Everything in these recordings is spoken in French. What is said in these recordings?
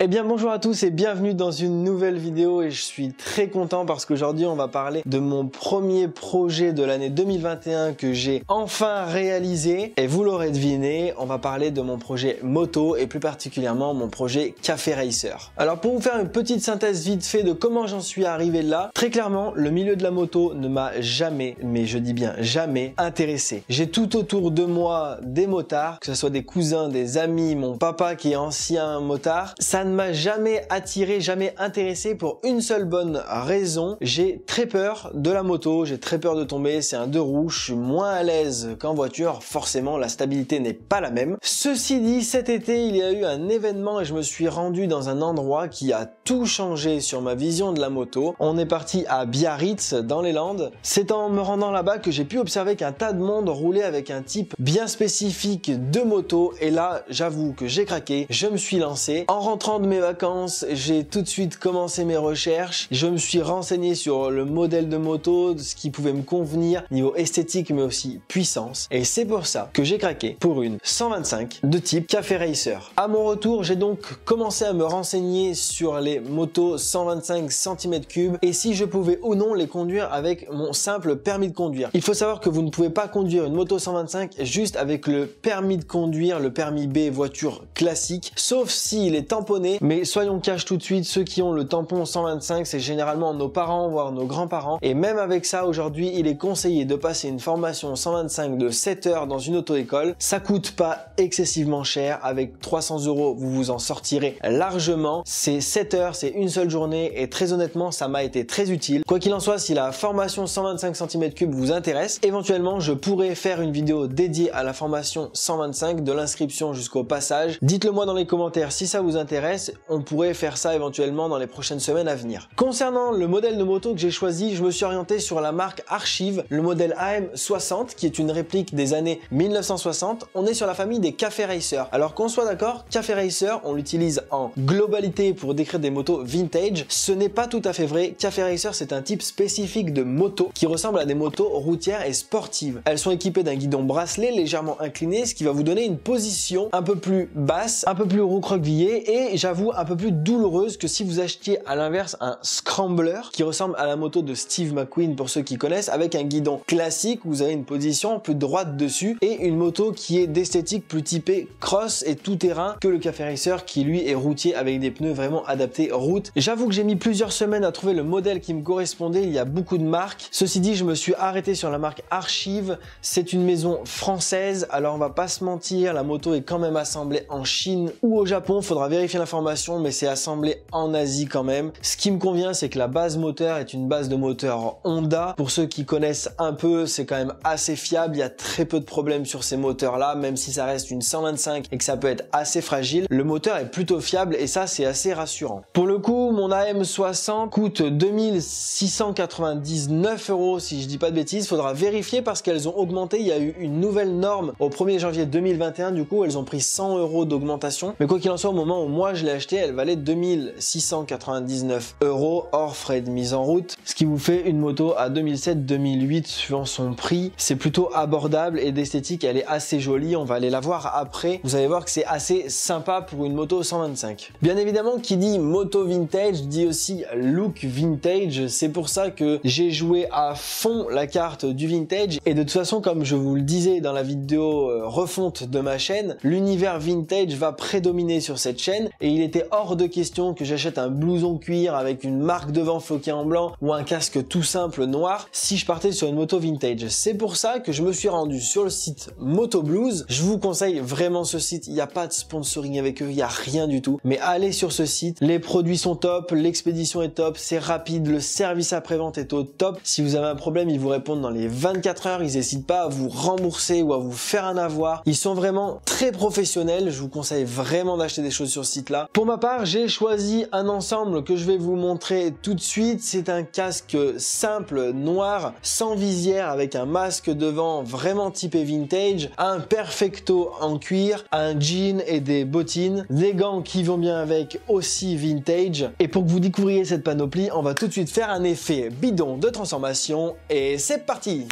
Eh bien bonjour à tous et bienvenue dans une nouvelle vidéo et je suis très content parce qu'aujourd'hui on va parler de mon premier projet de l'année 2021 que j'ai enfin réalisé et vous l'aurez deviné, on va parler de mon projet moto et plus particulièrement mon projet Café Racer. Alors pour vous faire une petite synthèse vite fait de comment j'en suis arrivé là, très clairement le milieu de la moto ne m'a jamais, mais je dis bien jamais, intéressé. J'ai tout autour de moi des motards, que ce soit des cousins, des amis, mon papa qui est ancien motard, ça ne m'a jamais attiré, jamais intéressé pour une seule bonne raison. J'ai très peur de la moto, j'ai très peur de tomber, c'est un deux roues, je suis moins à l'aise qu'en voiture, forcément la stabilité n'est pas la même. Ceci dit, cet été il y a eu un événement et je me suis rendu dans un endroit qui a tout changé sur ma vision de la moto. On est parti à Biarritz dans les Landes. C'est en me rendant là-bas que j'ai pu observer qu'un tas de monde roulait avec un type bien spécifique de moto et là j'avoue que j'ai craqué, je me suis lancé. En rentrant de mes vacances, j'ai tout de suite commencé mes recherches. Je me suis renseigné sur le modèle de moto, ce qui pouvait me convenir niveau esthétique mais aussi puissance. Et c'est pour ça que j'ai craqué pour une 125 de type Café Racer. À mon retour, j'ai donc commencé à me renseigner sur les motos 125 cm3 et si je pouvais ou non les conduire avec mon simple permis de conduire. Il faut savoir que vous ne pouvez pas conduire une moto 125 juste avec le permis de conduire, le permis B voiture classique, sauf s'il est tamponné. Mais soyons cash tout de suite, ceux qui ont le tampon 125, c'est généralement nos parents, voire nos grands-parents. Et même avec ça, aujourd'hui, il est conseillé de passer une formation 125 de 7 heures dans une auto-école. Ça coûte pas excessivement cher. Avec 300 €, vous vous en sortirez largement. C'est 7 heures, c'est une seule journée. Et très honnêtement, ça m'a été très utile. Quoi qu'il en soit, si la formation 125 cm3 vous intéresse, éventuellement, je pourrais faire une vidéo dédiée à la formation 125, de l'inscription jusqu'au passage. Dites-le moi dans les commentaires si ça vous intéresse. On pourrait faire ça éventuellement dans les prochaines semaines à venir. Concernant le modèle de moto que j'ai choisi, je me suis orienté sur la marque Archive, le modèle AM60 qui est une réplique des années 1960. On est sur la famille des Café Racer. Alors qu'on soit d'accord, Café Racer, on l'utilise en globalité pour décrire des motos vintage. Ce n'est pas tout à fait vrai. Café Racer, c'est un type spécifique de moto qui ressemble à des motos routières et sportives. Elles sont équipées d'un guidon bracelet légèrement incliné, ce qui va vous donner une position un peu plus basse, un peu plus recroquevillée et j'avoue un peu plus douloureuse que si vous achetiez à l'inverse un Scrambler qui ressemble à la moto de Steve McQueen pour ceux qui connaissent, avec un guidon classique où vous avez une position plus droite dessus et une moto qui est d'esthétique plus typée cross et tout terrain que le Café Racer qui lui est routier avec des pneus vraiment adaptés route. J'avoue que j'ai mis plusieurs semaines à trouver le modèle qui me correspondait, il y a beaucoup de marques. Ceci dit, je me suis arrêté sur la marque Archive, c'est une maison française, alors on va pas se mentir, la moto est quand même assemblée en Chine ou au Japon, faudra vérifier l'information, mais c'est assemblé en Asie quand même. Ce qui me convient, c'est que la base moteur est une base de moteur Honda. Pour ceux qui connaissent un peu, c'est quand même assez fiable. Il y a très peu de problèmes sur ces moteurs-là, même si ça reste une 125 et que ça peut être assez fragile. Le moteur est plutôt fiable et ça, c'est assez rassurant. Pour le coup, mon AM60 coûte 2699 € si je dis pas de bêtises. Faudra vérifier parce qu'elles ont augmenté. Il y a eu une nouvelle norme au 1er janvier 2021. Du coup, elles ont pris 100 € d'augmentation. Mais quoi qu'il en soit, au moment où moi je l'ai acheté, elle valait 2699 € hors frais de mise en route, ce qui vous fait une moto à 2007-2008 suivant son prix. C'est plutôt abordable et d'esthétique, elle est assez jolie. On va aller la voir après. Vous allez voir que c'est assez sympa pour une moto 125. Bien évidemment, qui dit moto vintage dit aussi look vintage. C'est pour ça que j'ai joué à fond la carte du vintage et de toute façon, comme je vous le disais dans la vidéo refonte de ma chaîne, l'univers vintage va prédominer sur cette chaîne et il était hors de question que j'achète un blouson cuir avec une marque devant floquée en blanc ou un casque tout simple noir si je partais sur une moto vintage. C'est pour ça que je me suis rendu sur le site Motoblues. Je vous conseille vraiment ce site, il n'y a pas de sponsoring avec eux, il n'y a rien du tout. Mais allez sur ce site, les produits sont top, l'expédition est top, c'est rapide, le service après-vente est au top. Si vous avez un problème, ils vous répondent dans les 24 heures, ils n'hésitent pas à vous rembourser ou à vous faire un avoir. Ils sont vraiment très professionnels, je vous conseille vraiment d'acheter des choses sur ce site-là. Pour ma part, j'ai choisi un ensemble que je vais vous montrer tout de suite. C'est un casque simple, noir, sans visière, avec un masque devant vraiment typé vintage, un perfecto en cuir, un jean et des bottines, des gants qui vont bien avec aussi vintage. Et pour que vous découvriez cette panoplie, on va tout de suite faire un effet bidon de transformation et c'est parti!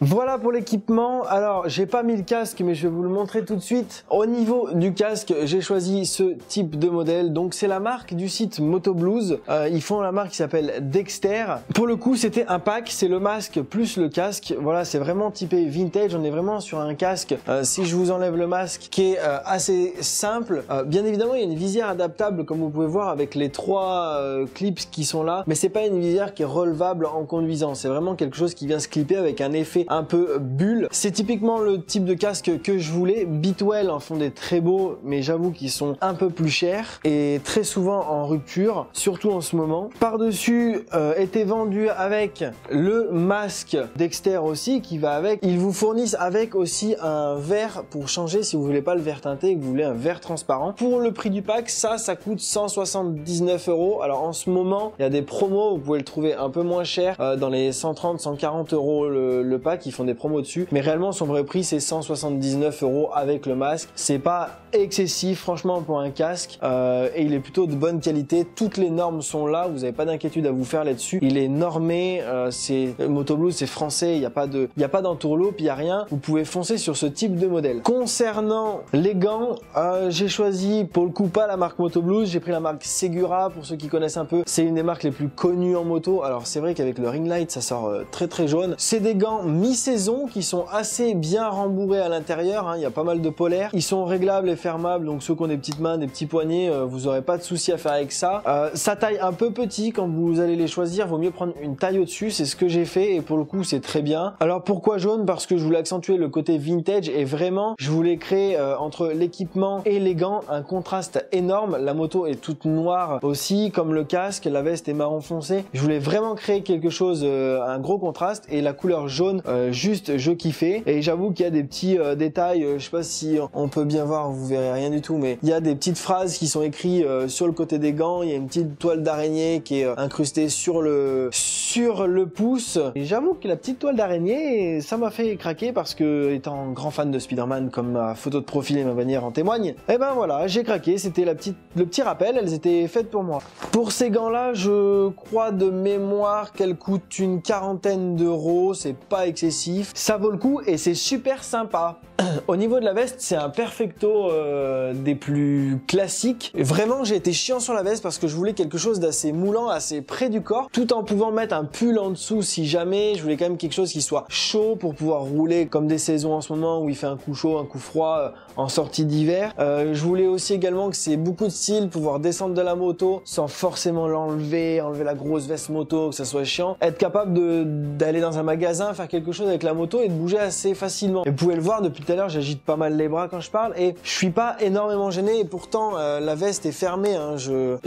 Voilà pour l'équipement. Alors j'ai pas mis le casque mais je vais vous le montrer tout de suite. Au niveau du casque, j'ai choisi ce type de modèle. Donc c'est la marque du site MotoBlues. Ils font la marque qui s'appelle Dexter. Pour le coup c'était un pack, c'est le masque plus le casque. Voilà, c'est vraiment typé vintage. On est vraiment sur un casque, si je vous enlève le masque, qui est assez simple. Bien évidemment il y a une visière adaptable comme vous pouvez voir avec les trois clips qui sont là. Mais c'est pas une visière qui est relevable en conduisant. C'est vraiment quelque chose qui vient se clipper avec un effet un peu bulle. C'est typiquement le type de casque que je voulais. Bitwell en font des très beaux, mais j'avoue qu'ils sont un peu plus chers et très souvent en rupture, surtout en ce moment. Par-dessus était vendu avec le masque Dexter aussi qui va avec. Ils vous fournissent avec aussi un verre pour changer si vous voulez pas le verre teinté et que vous voulez un verre transparent. Pour le prix du pack, ça coûte 179 €. Alors en ce moment, il y a des promos, vous pouvez le trouver un peu moins cher, dans les 130, 140 € le pack. Ils font des promos dessus, mais réellement son vrai prix c'est 179 € avec le masque. C'est pas excessif franchement pour un casque, et il est plutôt de bonne qualité. Toutes les normes sont là, vous n'avez pas d'inquiétude à vous faire là-dessus. Il est normé, c'est MotoBlues, c'est français, il n'y a pas d'entourloupe, il n'y a rien. Vous pouvez foncer sur ce type de modèle. Concernant les gants, j'ai choisi pour le coup pas la marque MotoBlues, j'ai pris la marque Segura. Pour ceux qui connaissent un peu, c'est une des marques les plus connues en moto. Alors c'est vrai qu'avec le ring light ça sort très jaune. C'est des gants mi-saison qui sont assez bien rembourrés à l'intérieur, hein. Il y a pas mal de polaires. Ils sont réglables et fermables, donc ceux qui ont des petites mains, des petits poignets, vous aurez pas de souci à faire avec ça. Ça taille un peu petit quand vous allez les choisir, vaut mieux prendre une taille au-dessus, c'est ce que j'ai fait et pour le coup c'est très bien. Alors pourquoi jaune? Parce que je voulais accentuer le côté vintage et vraiment je voulais créer entre l'équipement et les gants un contraste énorme. La moto est toute noire aussi comme le casque, la veste est marron foncé. Je voulais vraiment créer quelque chose, un gros contraste, et la couleur jaune, juste je kiffais. Et j'avoue qu'il y a des petits détails, je sais pas si on peut bien voir, vous verrez rien du tout, mais il y a des petites phrases qui sont écrites sur le côté des gants. Il y a une petite toile d'araignée qui est incrustée sur le pouce. Et j'avoue que la petite toile d'araignée, ça m'a fait craquer parce que étant grand fan de Spider-Man, comme ma photo de profil et ma bannière en témoignent, et ben voilà, j'ai craqué. C'était le petit rappel, elles étaient faites pour moi. Pour ces gants là, je crois de mémoire qu'elles coûtent une quarantaine d'euros, c'est pas excessif, ça vaut le coup et c'est super sympa. Au niveau de la veste, c'est un perfecto des plus classiques. Et vraiment, j'ai été chiant sur la veste parce que je voulais quelque chose d'assez moulant, assez près du corps, tout en pouvant mettre un pull en dessous si jamais. Je voulais quand même quelque chose qui soit chaud pour pouvoir rouler comme des saisons en ce moment où il fait un coup chaud, un coup froid en sortie d'hiver. Je voulais aussi également que c'est beaucoup de style, pouvoir descendre de la moto sans forcément enlever la grosse veste moto, que ça soit chiant. Être capable d'aller dans un magasin, faire quelque chose avec la moto et de bouger assez facilement. Et vous pouvez le voir depuis tout à l'heure, j'agite pas mal les bras quand je parle et je suis pas énormément gêné et pourtant la veste est fermée, hein. Je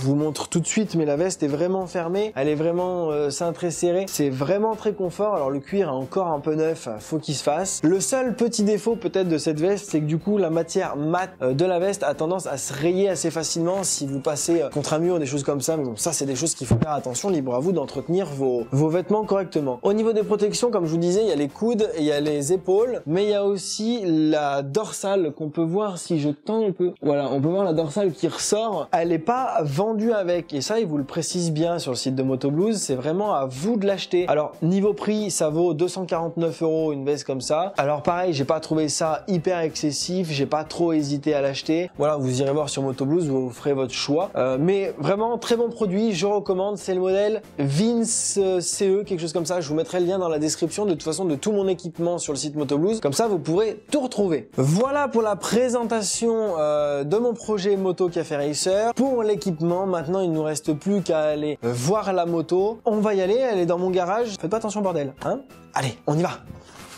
vous montre tout de suite, mais la veste est vraiment fermée, elle est vraiment cintrée serrée, c'est vraiment très confort. Alors le cuir est encore un peu neuf, faut qu'il se fasse. Le seul petit défaut peut-être de cette veste, c'est que du coup la matière mate de la veste a tendance à se rayer assez facilement si vous passez contre un mur, des choses comme ça, mais bon, ça c'est des choses qu'il faut faire attention, libre à vous d'entretenir vos vêtements correctement. Au niveau des protections, comme je vous disais, il y a les coudes et il y a les épaules, mais il y a aussi la dorsale qu'on peut voir si je tends un peu. Voilà, on peut voir la dorsale qui ressort. Elle n'est pas vendue avec, et ça ils vous le précisent bien sur le site de MotoBlues, c'est vraiment à vous de l'acheter. Alors niveau prix, ça vaut 249 € une veste comme ça. Alors pareil, j'ai pas trouvé ça hyper excessif, j'ai pas trop hésité à l'acheter. Voilà, vous irez voir sur MotoBlues, vous ferez votre choix. Mais vraiment très bon produit, je recommande. C'est le modèle Vince CE, quelque chose comme ça. Je vous mettrai le lien dans la description de toute façon de tout mon équipement sur le site MotoBlues. Comme ça, vous pourrez tout retrouver. Voilà pour la présentation de mon projet Moto Café Racer. Pour l'équipement, maintenant il nous reste plus qu'à aller voir la moto. On va y aller, elle est dans mon garage. Faites pas attention bordel, hein? Allez, on y va.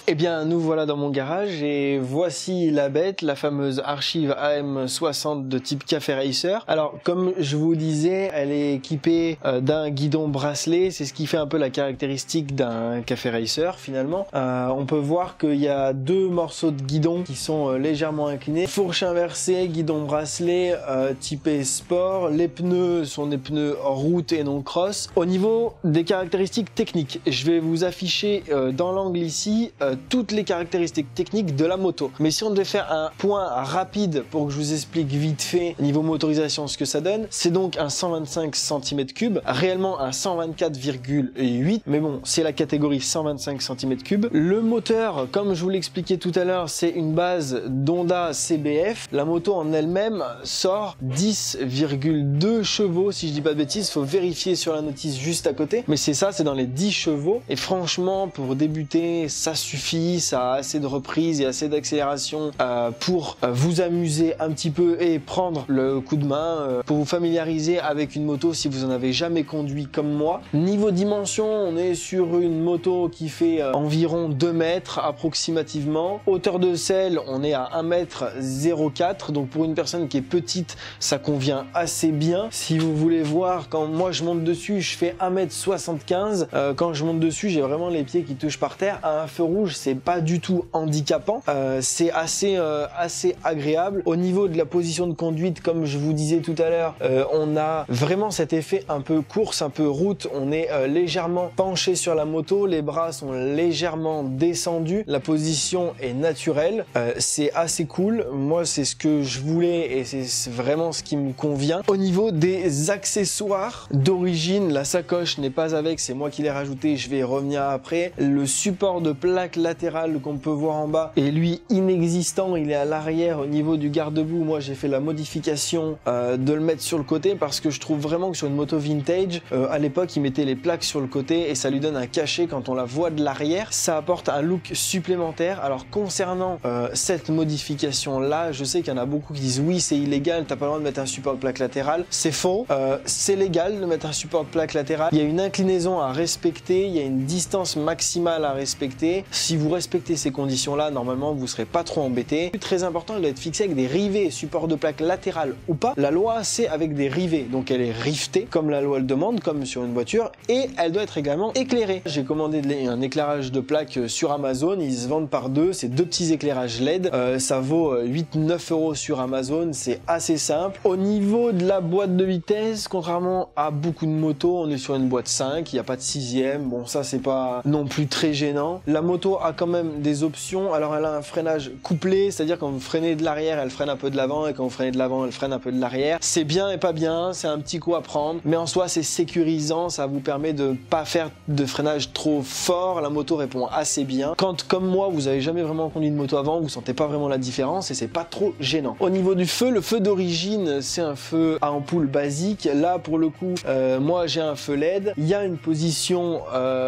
Eh bien, nous voilà dans mon garage et voici la bête, la fameuse Archive AM60 de type Café Racer. Alors, comme je vous disais, elle est équipée d'un guidon bracelet. C'est ce qui fait un peu la caractéristique d'un Café Racer, finalement. On peut voir qu'il y a deux morceaux de guidon qui sont légèrement inclinés. Fourche inversée, guidon bracelet, typé sport. Les pneus sont des pneus route et non cross. Au niveau des caractéristiques techniques, je vais vous afficher dans l'angle ici toutes les caractéristiques techniques de la moto. Mais si on devait faire un point rapide pour que je vous explique vite fait niveau motorisation ce que ça donne, c'est donc un 125 cm3, réellement un 124,8, mais bon, c'est la catégorie 125 cm3. Le moteur, comme je vous l'expliquais tout à l'heure, c'est une base d'Honda CBF. La moto en elle-même sort 10,2 chevaux, si je dis pas de bêtises, faut vérifier sur la notice juste à côté, mais c'est ça, c'est dans les 10 chevaux, et franchement, pour débuter, ça suffit, ça a assez de reprises et assez d'accélération pour vous amuser un petit peu et prendre le coup de main, pour vous familiariser avec une moto si vous en avez jamais conduit comme moi. Niveau dimension, on est sur une moto qui fait environ 2 mètres approximativement. Hauteur de selle, on est à 1,04 m, donc pour une personne qui est petite, ça convient assez bien. Si vous voulez voir, quand moi je monte dessus, je fais 1,75 m. Quand je monte dessus, j'ai vraiment les pieds qui touchent par terre. À un feu rouge, c'est pas du tout handicapant. C'est assez agréable. Au niveau de la position de conduite, comme je vous disais tout à l'heure, on a vraiment cet effet un peu course, un peu route. On est légèrement penché sur la moto, les bras sont légèrement descendus, la position est naturelle. C'est assez cool. Moi, c'est ce que je voulais et c'est vraiment ce qui me convient. Au niveau des accessoires d'origine, la sacoche n'est pas avec, c'est moi qui l'ai rajouté, je vais y revenir après. Le support de plaque latérale qu'on peut voir en bas est lui inexistant, il est à l'arrière au niveau du garde-boue. Moi, j'ai fait la modification de le mettre sur le côté parce que je trouve vraiment que sur une moto vintage, à l'époque, ils mettaient les plaques sur le côté et ça lui donne un cachet quand on la voit de l'arrière. Ça apporte un look supplémentaire. Alors, concernant cette modification là, je sais qu'il y en a beaucoup qui disent oui, c'est illégal, t'as pas le droit de mettre un support de plaque latérale. C'est faux, c'est légal de mettre un support de plaque latérale. Il y a une inclinaison à respecter, il y a une distance maximale à respecter. Si vous respectez ces conditions là, normalement vous serez pas trop embêté. Très important, il doit être fixé avec des rivets, support de plaque latérale ou pas. La loi c'est avec des rivets, donc elle est rivetée comme la loi le demande, comme sur une voiture, et elle doit être également éclairée. J'ai commandé un éclairage de plaque sur Amazon, ils se vendent par deux, c'est deux petits éclairages LED, ça vaut 8-9 € sur Amazon, c'est assez simple. Au niveau de la boîte de vitesse, contrairement à beaucoup de motos, on est sur une boîte 5, il n'y a pas de 6e, bon ça c'est pas non plus très gênant. La moto a quand même des options, alors elle a un freinage couplé, c'est-à-dire quand vous freinez de l'arrière, elle freine un peu de l'avant, et quand vous freinez de l'avant, elle freine un peu de l'arrière. C'est bien et pas bien, c'est un petit coup à prendre, mais en soi c'est sécurisant, ça vous permet de pas faire de freinage trop fort, la moto répond assez bien. Quand comme moi vous avez jamais vraiment conduit une moto avant, vous sentez pas vraiment la différence et c'est pas trop gênant. Au niveau du feu, le feu d'origine c'est un feu à ampoule basique. Là pour le coup moi j'ai un feu LED, il y a une position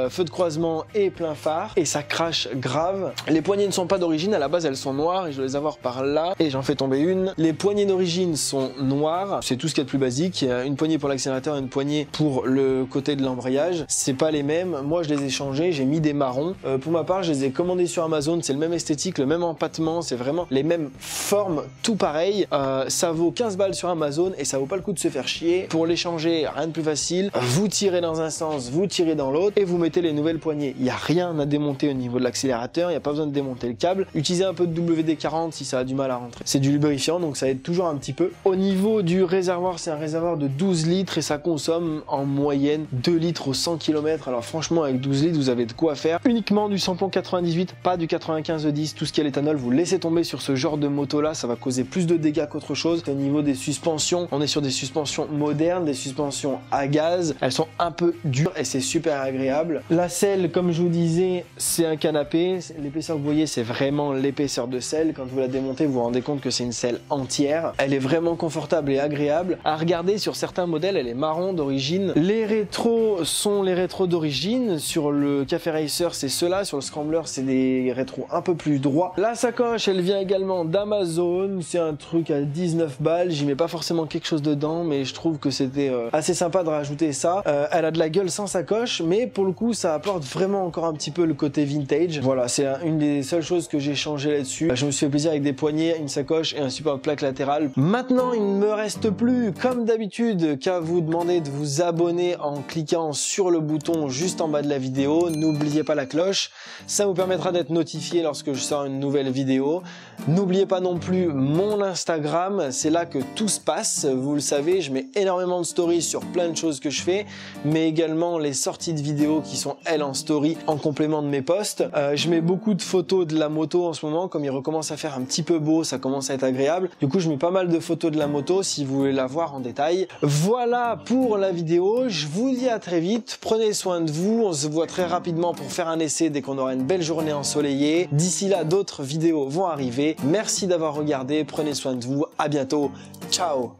feu de croisement et plein phare et ça crache grave. Les poignées ne sont pas d'origine, à la base elles sont noires et je dois les avoir par là et j'en fais tomber une. Les poignées d'origine sont noires, c'est tout ce qu'il y a de plus basique. Il y a une poignée pour l'accélérateur et une poignée pour le côté de l'embrayage, c'est pas les mêmes. Moi je les ai changés, j'ai mis des marrons. Pour ma part je les ai commandés sur Amazon, c'est le même esthétique, le même empattement, c'est vraiment les mêmes formes, tout pareil. Ça vaut 15 balles sur Amazon et ça vaut pas le coup de se faire chier. Pour les changer, rien de plus facile, vous tirez dans un sens, vous tirez dans l'autre et vous mettez les nouvelles poignées. Il n'y a rien à démonter au niveau de l'accélérateur, il n'y a pas besoin de démonter le câble. Utilisez un peu de WD-40 si ça a du mal à rentrer. C'est du lubrifiant donc ça aide toujours un petit peu. Au niveau du réservoir, c'est un réservoir de 12 litres et ça consomme en moyenne 2 litres au 100 km. Alors franchement avec 12 litres vous avez de quoi faire. Uniquement du samplon 98, pas du 95-10, tout ce qui est l'éthanol vous laissez tomber sur ce genre de moto là, ça va causer plus de dégâts qu'autre chose. Au niveau des suspensions, on est sur des suspensions modernes, des suspensions à gaz, elles sont un peu dures et c'est super agréable. La selle comme je vous disais c'est un canapé, l'épaisseur que vous voyez c'est vraiment l'épaisseur de selle. Quand vous la démontez vous vous rendez compte que c'est une selle entière, elle est vraiment confortable et agréable à regarder. Sur certains modèles elle est marron d'origine, les rétros sont les rétros d'origine, sur le Café Racer c'est ceux-là, sur le Scrambler c'est des rétros un peu plus droits. La sacoche elle vient également d'Amazon, c'est un truc à 19 balles, j'y mets pas forcément quelque chose dedans mais je trouve que c'était assez sympa de rajouter ça. Elle a de la gueule sans sacoche mais pour le coup ça apporte vraiment encore un petit peu le côté vintage. Voilà, c'est une des seules choses que j'ai changé là-dessus. Je me suis fait plaisir avec des poignées, une sacoche et un support de plaque latérale. Maintenant il ne me reste plus comme d'habitude qu'à vous demander de vous abonner en cliquant sur le bouton juste en bas de la vidéo. N'oubliez pas la cloche, ça vous permettra d'être notifié lorsque je sors une nouvelle vidéo. N'oubliez pas non plus mon Instagram, c'est là que tout se passe, vous le savez, je mets énormément de stories sur plein de choses que je fais, mais également les sorties de vidéos qui sont elles en story en complément de mes posts. Je mets beaucoup de photos de la moto en ce moment, comme il recommence à faire un petit peu beau, ça commence à être agréable. Du coup, je mets pas mal de photos de la moto si vous voulez la voir en détail. Voilà pour la vidéo. Je vous dis à très vite. Prenez soin de vous. On se voit très rapidement pour faire un essai dès qu'on aura une belle journée ensoleillée. D'ici là, d'autres vidéos vont arriver. Merci d'avoir regardé. Prenez soin de vous. À bientôt. Ciao.